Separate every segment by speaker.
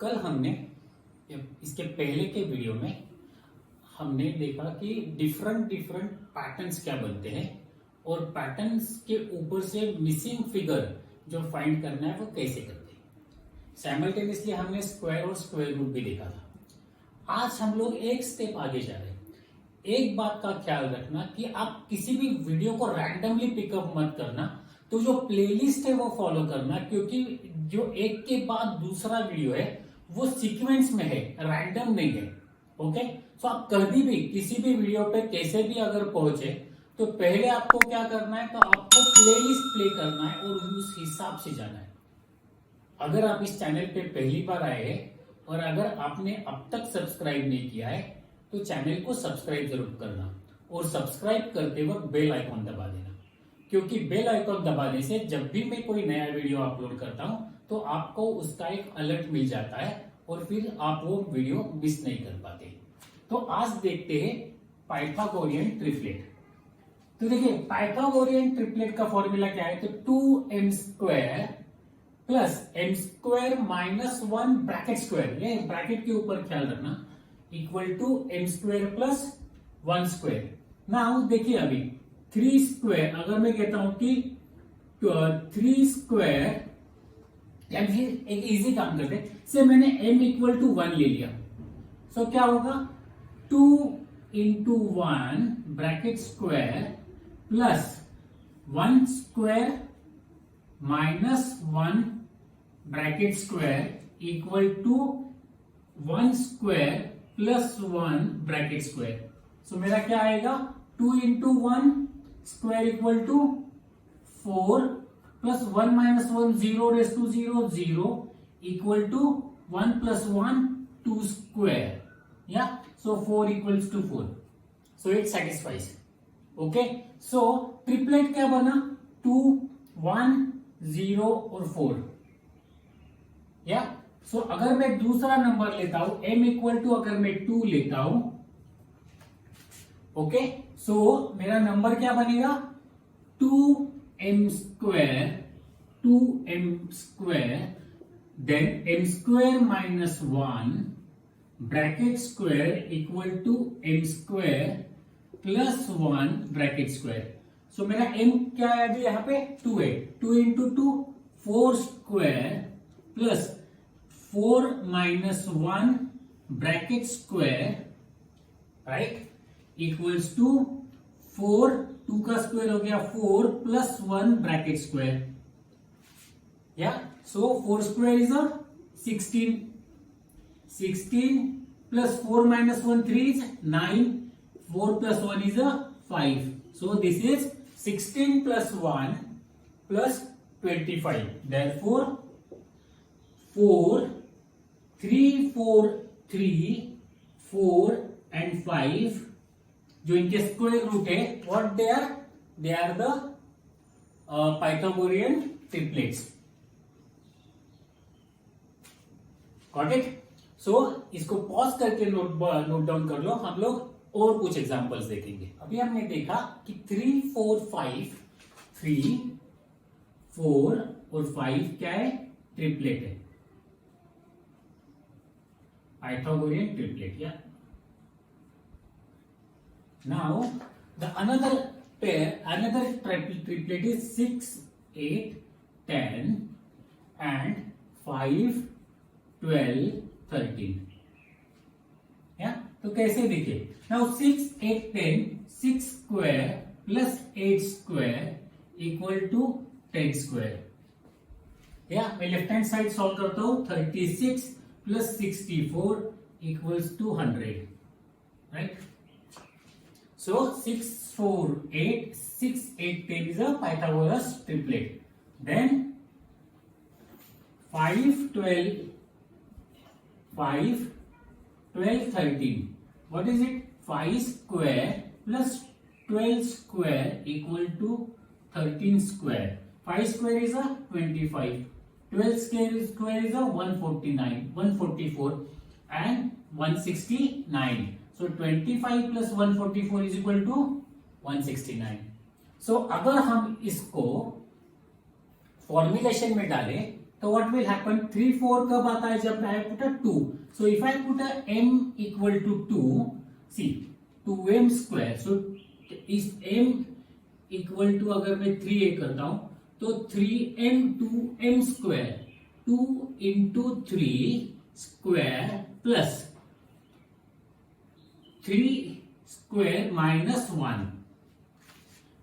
Speaker 1: कल हमने इसके पहले के वीडियो में हमने देखा कि डिफरेंट डिफरेंट पैटर्न्स क्या बनते हैं और पैटर्न्स के ऊपर से मिसिंग फिगर जो फाइंड करना है वो कैसे करते हैं। साइमल्टेनियसली हमने स्क्वायर और स्क्वायर रूट भी देखा था। आज हम लोग एक स्टेप आगे जा रहे हैं। एक बात का ख्याल रखना कि आप किसी भी वीडियो को रैंडमली पिकअप मत करना, तो जो प्लेलिस्ट है वो फॉलो करना, क्योंकि जो एक के बाद दूसरा वीडियो है वो सीक्वेंस में है, रैंडम नहीं है। ओके, तो आप कभी भी किसी भी वीडियो पे कैसे भी अगर पहुंचे तो पहले आपको क्या करना है, तो आपको प्लेलिस्ट प्ले करना है और उस हिसाब से जाना है। अगर आप इस चैनल पे पहली बार आए हैं और अगर आपने अब तक सब्सक्राइब नहीं किया है तो चैनल को सब्सक्राइब जरूर करना और सब्सक्राइब करते वक्त बेल आइकॉन दबा देना, क्योंकि बेल आइकॉन दबाने से जब भी मैं कोई नया वीडियो अपलोड करता हूं तो आपको उसका एक अलर्ट मिल जाता है और फिर आप वो वीडियो मिस नहीं कर पाते। तो आज देखते हैं पाइथागोरियन ट्रिपलेट। तो देखिए पाइथागोरियन ट्रिपलेट का फॉर्मूला क्या है, तो 2m² plus m² minus 1 bracket square, ये ब्रैकेट के ऊपर ख्याल रखना, equal to m² plus 1²। Now देखिए अभी 3², अगर मैं कहता हूं कि 3² या फिर एक इजी काम करते से मैंने m इक्वल टू 1 ले लिया, सो क्या होगा 2 into 1 bracket square plus 1² minus 1 bracket square equal to 1² plus 1 bracket square. So मेरा क्या आएगा 2 into 1 square equal to 4 plus 1 minus 1 0 raise to 0 0 equal to 1 plus 1 2 square, या so 4 equals to 4। So it satisfies. Okay, so triplet क्या बना 2 1 0 और 4, या सो अगर मैं दूसरा नंबर लेता हूं m इक्वल टू अगर मैं 2 लेता हूं, ओके, सो मेरा नंबर क्या बनेगा 2m² then m² minus 1 bracket square equal to m² plus 1 bracket square. So मेरा m क्या है अभी यहां पे 2 है, 2 into 2 4² plus 4 minus 1 bracket square, right, equals to 4, 2 का स्क्वायर हो गया 4 प्लस 1 ब्रैकेट स्क्वायर, या सो 4² is 16, 16 plus 4 minus 1 3 is 9, 4 plus 1 is 5, so this is 16 plus 1 plus 25, therefore 4 3 4 3 4 and 5 जो इनके स्क्वायर रूट है what they are the Pythagorean triplets. Got it? So इसको pause करके note down कर लो, हम लोग और कुछ एग्जांपल्स देखेंगे। अभी हमने देखा कि 3 4 5 3 4 और 5 क्या है, ट्रिपलेट है, पाइथागोरियन ट्रिपलेट। या now the another triplet is 6 8 10 and 5 12 13, या तो कैसे दिखे now 6 8 10 6² प्लस 8² इक्वल टू 10², या मैं लेफ्ट हैंड साइड सॉल्व करता हूं 36 plus 64 equals to 100, right. So 6 4 8 6 8 10 is a Pythagoras triplet. Then 5 12 5 12 13. What is it? 5² plus 12² equal to 13². 5² is a 25. 12² is a 149, 144 and 169. So 25 plus 144 is equal to 169. So अगर हम इसको formulation में डालें तो what will happen, 3 4 कब आता है, जब I put a 2. So if I put a m equal to 2, see 2m square, so इस m इक्वल टू अगर मैं 3a करता हूं तो 3m 2m square, 2 into 3 square plus 3 square minus 1,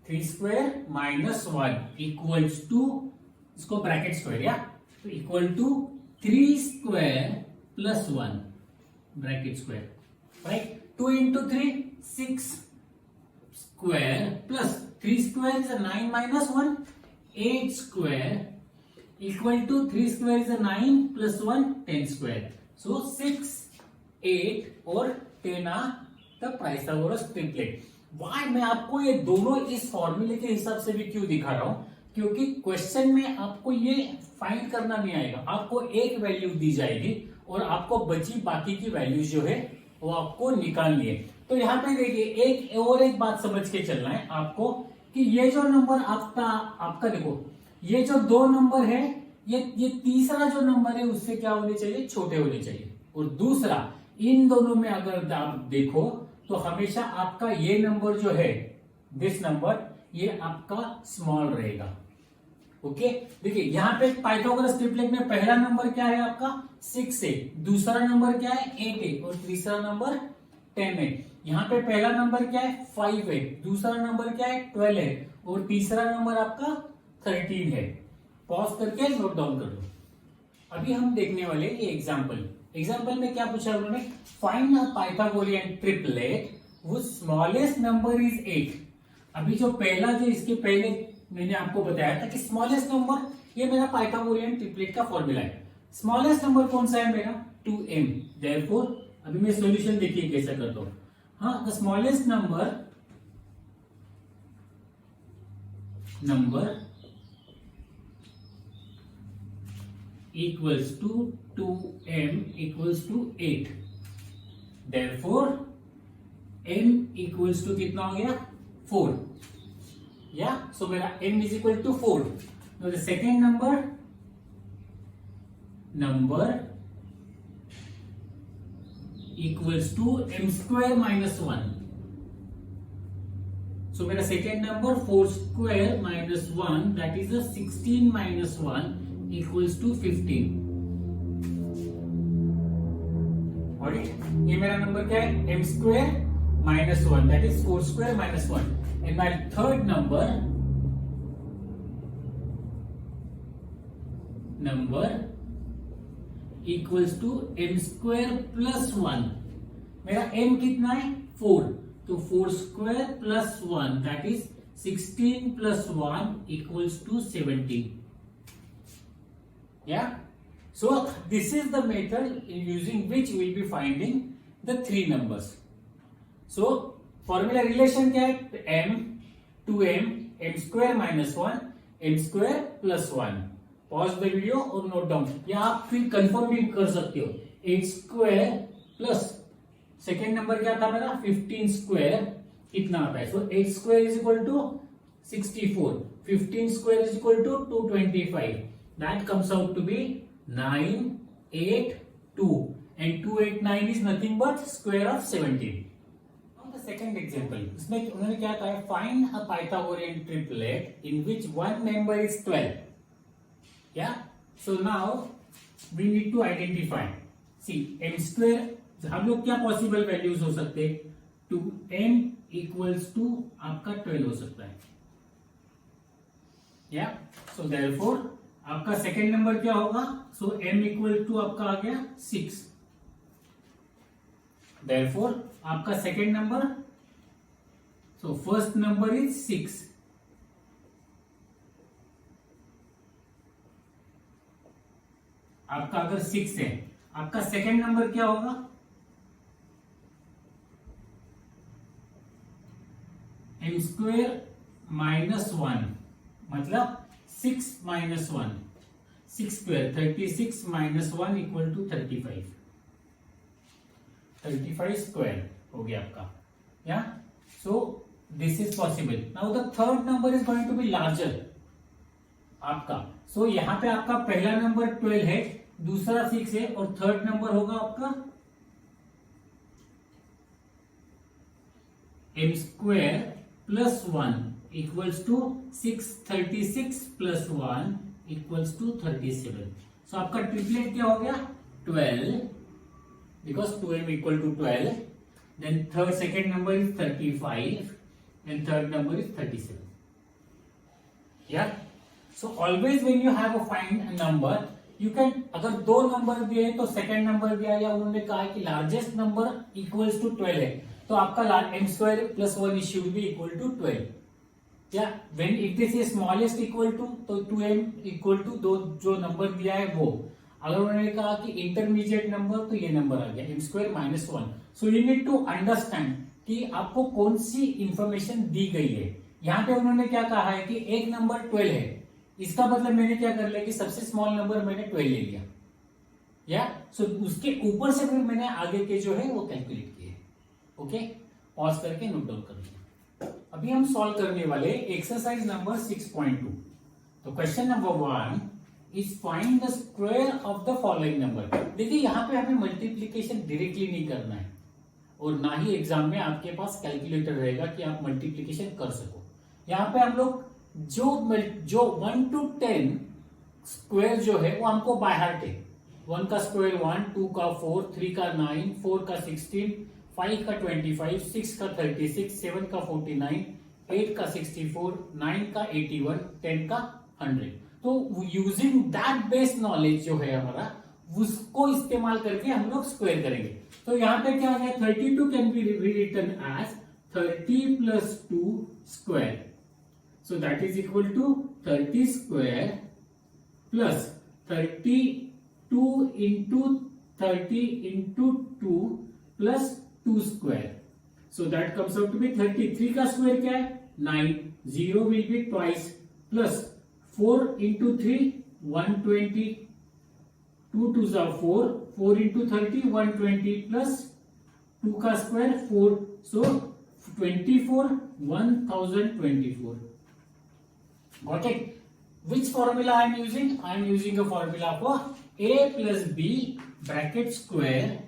Speaker 1: 3 square minus 1 equals to, इसको bracket square या, तो equal to 3 square plus 1 bracket square, right. 2 into 3 6 square plus 3 square is 9 minus 1 8 square equal to 3 square is 9 plus 1 10 square. So 6 8 और 10 are the Pythagoras triplet. Why मैं आपको ये दोनों इस फॉर्मूले के हिसाब से भी क्यों दिखा रहा हूं, क्योंकि क्वेश्चन में आपको ये फाइंड करना नहीं आएगा, आपको एक वैल्यू दी जाएगी और आपको बची बाकी की वैल्यू जो है वो आपको निकालनी है. तो यहाँ पे देखिए एक बात समझ के चलना है आपको कि ये जो नंबर आपका देखो, ये जो 2 नंबर है, ये तीसरा जो नंबर है उससे क्या होने चाहिए, छोटे होने चाहिए. और दूसरा, इन दोनों में अगर आप देखो तो हमेशा आपका ये नंबर जो है, दिस नंबर, ये आपका स्मॉल रहेगा. ओके, देखिए यहाँ पे पाइथागोरस ट्रिपलेट में पहला नंबर क्या है आपका 6 है, दूसरा नंबर क्या है 8 है और तीसरा नंबर 10 है. यहाँ पे पहला नंबर क्या है 5 है, दूसरा नंबर क्या है 12 है और तीसरा नंबर आपका 13 है. पॉज करके नोट डाउन कर लो. अभी हम देखने वाले ये एग्जाम्पल में क्या पूछा उन्होंने, find a Pythagorean triplet which smallest number is 8. अभी जो पहला, जो इसके पहले मैंने आपको बताया था कि स्मॉलेस्ट नंबर, ये मेरा पाइथागोरियन ट्रिपलेट का फॉर्मूला है. स्मॉलेस्ट नंबर कौन सा है मेरा 2m. देयरफॉर अभी मैं सॉल्यूशन देखिए कैसा करता हूं. हाँ, the smallest number equals to 2m equals to 8. Therefore m equals to कितना हो गया 4. Yeah, so मेरा m is equal to 4. Now the second number equals to m square minus 1. So मेरा second number 4 square minus 1, that is a 16 minus 1 equals to 15. Alright, ये मेरा number क्या है m square minus 1, that is 4 square minus 1. And my third number equals to m square plus 1. मेरा m कितना है 4, तो 4 square plus 1, that is 16 plus 1 equals to 17. Yeah, so this is the method using which we will be finding the 3 numbers. So formula relation क्या है, m 2m m square minus 1 m square plus 1. Pause the video और note down, या आप फिर confirm भी कर सकते हो. 8 स्क्वायर प्लस सेकेंड नंबर क्या था मेरा 15 स्क्वायर कितना आता है. So 8 square is equal to 64, 15 square is equal to 225. That comes out to be 982 and 289 is nothing but square of 17. Now the second example, इसमें उन्होंने क्या कहा है, find a Pythagorean triplet in which one member is 12. Yeah, so now we need to identify. See, m square, हम लोग क्या possible values हो सकते हैं, 2m equals to आपका 12 हो सकता है. Yeah, so therefore आपका सेकेंड नंबर क्या होगा, सो m इक्वल टू आपका आ गया 6. देयरफॉर आपका second number, so first number is 6. आपका अगर 6 है, आपका सेकेंड नंबर क्या होगा, m स्क्वेयर माइनस 1, मतलब 6 minus 1, 6 square 36 minus 1 equal to 35. 35 square हो गया आपका. Yeah, so this is possible. Now the third number is going to be larger. आपका। सो यहाँ पे आपका पहला नंबर 12 है, दूसरा 6 है और थर्ड नंबर होगा आपका m square plus 1 equals to 636 plus 1 equals to 37। So आपका ट्रिपलेट क्या हो गया 12 because 2m equal to 12, then third second number is 35 and third number is 37। Yeah. So always when you have a find a number, you can, अगर दो number दिए तो second number दिया या उन्होंने कहा कि लार्जेस्ट नंबर इक्वल्स टू 12 है तो आपका m square plus 1 should be equal to 12। या when it this is smallest equal to तो 2m इक्वल टू दो जो नंबर दिया है वो। अगर उन्होंने कहा कि इंटरमीडिएट नंबर तो ये नंबर आ गया m square minus 1। So you need to understand कि आपको कौन सी इंफॉर्मेशन दी गई है। यहाँ पे उन्होंने क्या कहा है कि एक नंबर 12 है, इसका मतलब मैंने क्या कर लिया कि सबसे स्मॉल नंबर मैंने 12 ले लिया। या सो उसके ऊपर से फिर मैंने आगे के जो है वो कैलकुलेट किए। ओके, पॉज करके नोट डाउन कर लिया। अभी हम सॉल्व करने वाले एक्सरसाइज नंबर 6.2। तो question number 1 is find the square of the following number. देखिए यहाँ पे हमें मल्टीप्लीकेशन डायरेक्टली नहीं करना है और ना ही एग्जाम में आपके पास कैलकुलेटर रहेगा कि आप मल्टीप्लीकेशन कर सको। यहाँ पे हम लोग जो 1 to 10 स्क्वायर जो है वो हमको बाय हार्ट है। 1 का स्क्वायर 1, 2 का 4, 3 का 9, 4 का 16, 5 का 25, 6 का 36, 7 का 49, 8 का 64, 9 का 81, 10 का 100। तो यूजिंग दैट बेस नॉलेज जो है हमारा उसको इस्तेमाल करके हम लोग स्क्वायर करेंगे। तो यहाँ पे क्या है 32 can be written as 30 plus 2 square. So that is equal to 30 square plus 32 into 30 into 2 plus 2 square. So that comes out to be 33 का square क्या है 9, 0 will be twice plus 4 into 3 120, 2 2s are 4, 4 into 30 120 plus 2 का square 4, so 24 1024. Got it? Which formula I am using? I am using a formula for a plus b bracket square,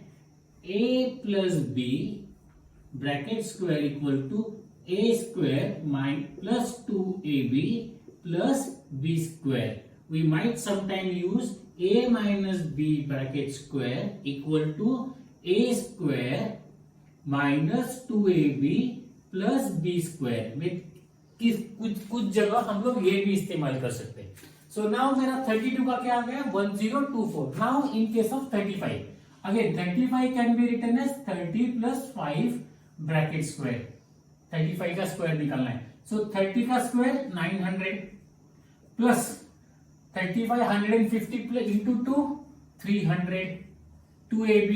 Speaker 1: a plus b bracket square equal to a square plus 2ab plus b square. We might sometime use a minus b bracket square equal to a square minus 2ab plus b square में कुछ जगह हम लोग ये भी इस्तेमाल कर सकते हैं। सो नाउ मेरा 32 का क्या आ गया 1024। Now in case of 35 again 35 can be written as 30 plus 5 bracket square. 35 का स्क्वायर निकालना है। सो 30 का square 900 plus 35 150 into 2 300 2ab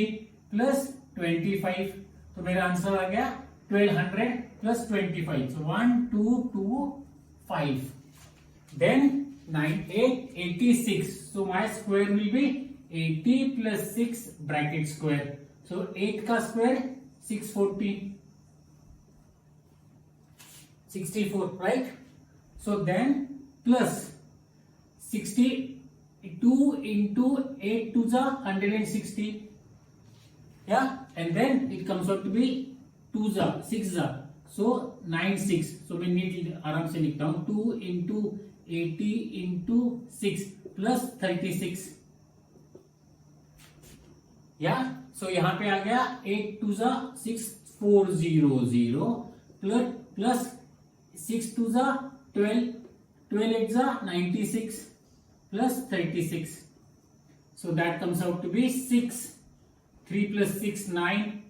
Speaker 1: plus 25। तो मेरा आंसर आ गया 1200 plus 25. So 1 2 2 5. Then 9 8 86. So my square will be 80 plus 6 bracket square. So 8 का square 640 64, right? So then plus 62 into 8 to the 160. Yeah, and then it comes out to be 2 जा 6 जा, so 9 6। so मैं NEET आराम से लिखता हूं 2 into 80 into 6 plus 36। या सो यहाँ पे आ गया 8 2 जा 6 400 प्लस 6 2 जा 12 12 8 जा 96 plus 36। so that comes out to be 6 3 plus 6 9।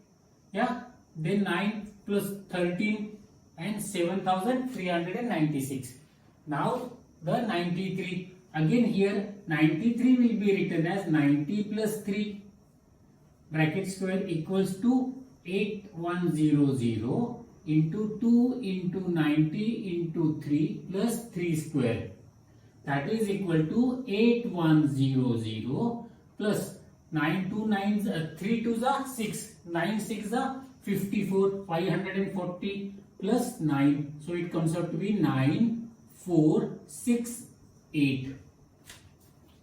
Speaker 1: yeah, then 9 plus 13 and 7396। now the 93 again here 93 will be written as 90 plus 3 bracket square equals to 8100 into 2 into 90 into 3 plus 3 square, that is equal to 8100 plus 9 2 9 3 2 6 9 6 54 540 plus 9, so it comes out to be 9468 8.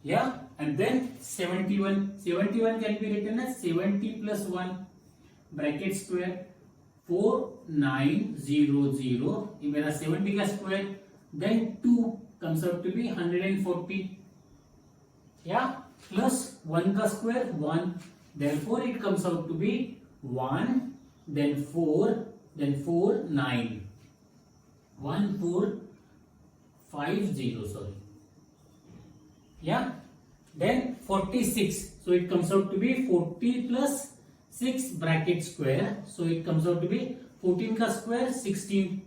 Speaker 1: Yeah, and then 71. 71 can be written as 70 plus 1 bracket square 4900. ये मेरा 70 का square. Then 2 comes out to be 140. Yeah, plus 1 का square 1. Therefore it comes out to be 1. Then 4. Then 4 9. 1450. Sorry. Yeah, then 46, so it comes out to be 40 plus 6 bracket square, so it comes out to be 14 का square 16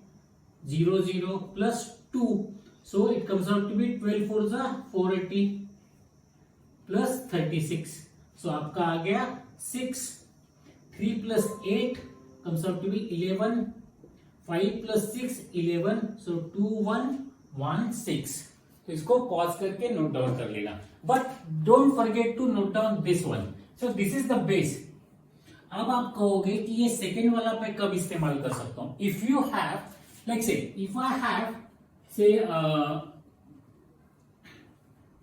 Speaker 1: 00 plus 2, so it comes out to be 12 4 480 plus 36, so आपका आ गया 6. 3 plus 8 comes out to be 11. 5 plus 6 11, so 2116. तो इसको pause करके note down कर लेना, but don't forget to note down this one. So this is the base. अब आप कहोगे कि ये सेकेंड वाला मैं कब इस्तेमाल कर सकता हूं. If you have like say if I have say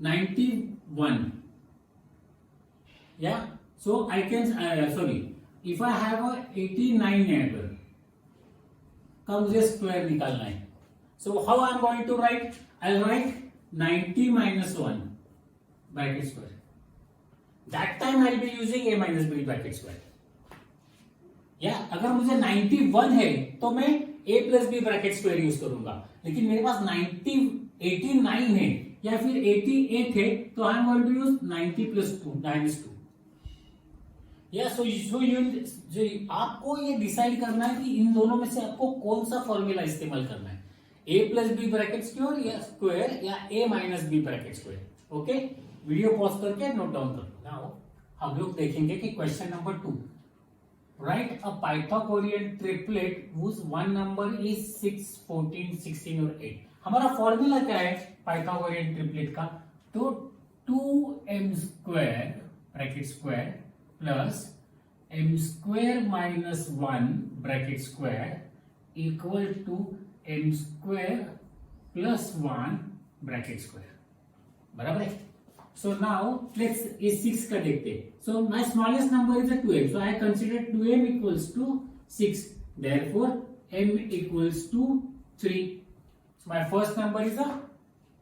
Speaker 1: 91, या so I can sorry if I have 89 neighbour का मुझे स्क्वायर निकालना है. So how I am going to write. I write 90 minus 1 bracket square. That time I'll be using a minus b bracket square. अगर मुझे 91 है तो मैं a plus b bracket square use करूंगा, लेकिन मेरे पास 89 है या फिर 88 है तो I am going to use 90 plus 2 minus 2. आपको ये डिसाइड करना है कि इन दोनों में से आपको कौन सा फॉर्मूला इस्तेमाल करना है, a plus b bracket square या a minus b bracket square. Okay, video pause करके नोट डाउन कर लो. नाउ हम लोग देखेंगे कि question number 2. Write a Pythagorean triplet whose one number is 6 14 16 और 8. हमारा फॉर्मूला क्या है पाइथागोरियन ट्रिपलेट का. तो 2m square bracket square plus m square minus 1 bracket square equal to m square plus 1 bracket square. बराबर है. सो नाउ लेट्स ये 6 का देखते हैं. So my smallest number is 2m, so I consider 2m equals to 6. Therefore m equals to 3. So my first number is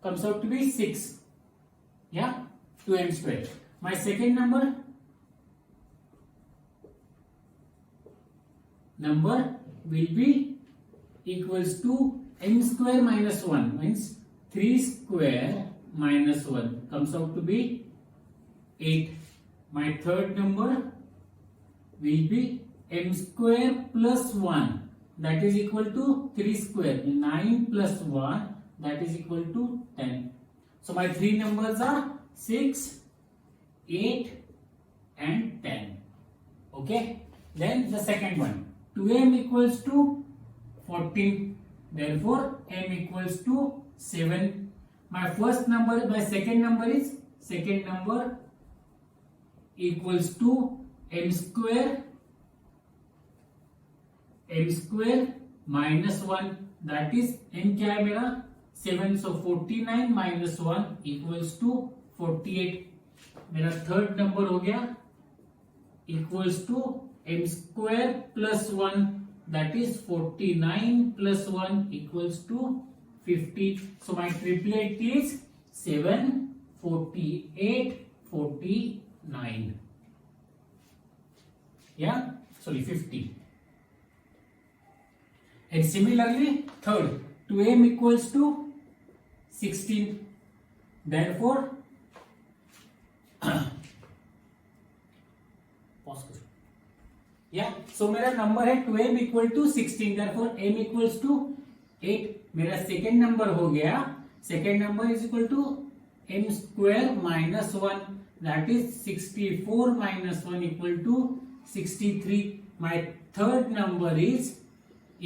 Speaker 1: comes out to be 6. Yeah, 2m square. My second number will be equals to m square minus 1, means 3 square minus 1 comes out to be 8. My third number will be m square plus 1, that is equal to 3 square, 9 plus 1, that is equal to 10. So my three numbers are 6, 8 and 10. Okay, then the second one, 2m equals to 14, therefore m equals to 7. My second number equals to m square minus 1, that is m क्या है मेरा 7, so 49 minus 1 equals to 48. मेरा third number हो गया equals to m square plus 1, that is 49 plus 1 equals to 50. So my triplet is 7, 48, 49. Yeah, sorry, 50. And similarly, third, 2m equals to 16. Therefore, so मेरा नंबर है 2m equal to 16, therefore m equals to 8. मेरा second number हो गया, second number is equal to m square minus 1, that is 64 minus 1 equal to 63. My third number is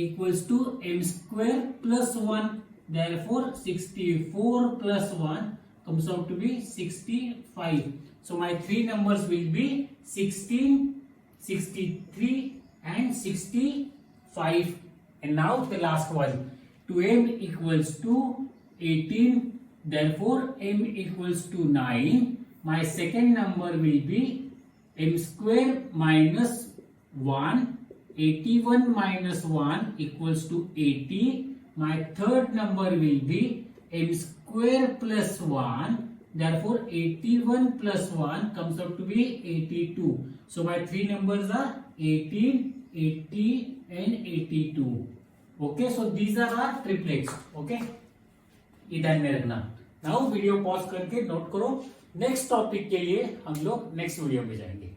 Speaker 1: equals to m square plus 1, therefore 64 plus 1 comes out to be 65. So my three numbers will be 16, 63 and 65. And now the last one, 2m equals to 18, therefore m equals to 9. My second number will be m square minus 1. 81 minus 1 equals to 80. My third number will be m square plus 1. Therefore 81 plus 1 comes out to be 82. So my three numbers are 18, 80 and 82. Okay, so these are our triplets. Okay, ये ध्यान में रखना. Now video pause करके note करो. Next topic के लिए हम लोग नेक्स्ट वीडियो में जाएंगे.